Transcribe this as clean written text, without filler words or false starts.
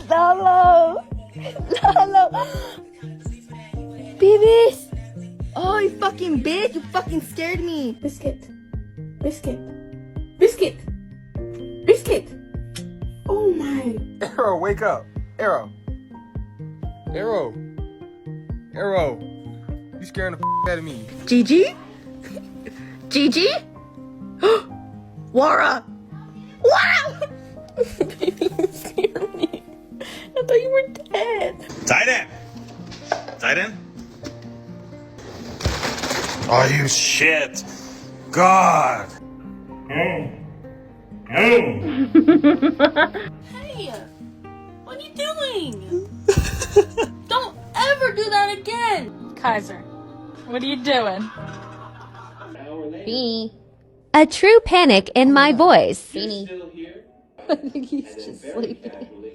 Lolo! Lolo! Babies! Oh, you fucking bitch! You fucking scared me! Biscuit. Biscuit. Biscuit. Biscuit. Oh my. Arrow, wake up. Arrow. Arrow. Arrow. You scaring the out of me. Gigi? Gigi? Wara! Wow! Baby, you scared me. I thought you were dead. Tight end. Tight end. Oh, you shit. God. Hey! What are you doing? Don't ever do that again! Kaiser, what are you doing? Beanie. A true panic in my voice. I think he's just sleeping.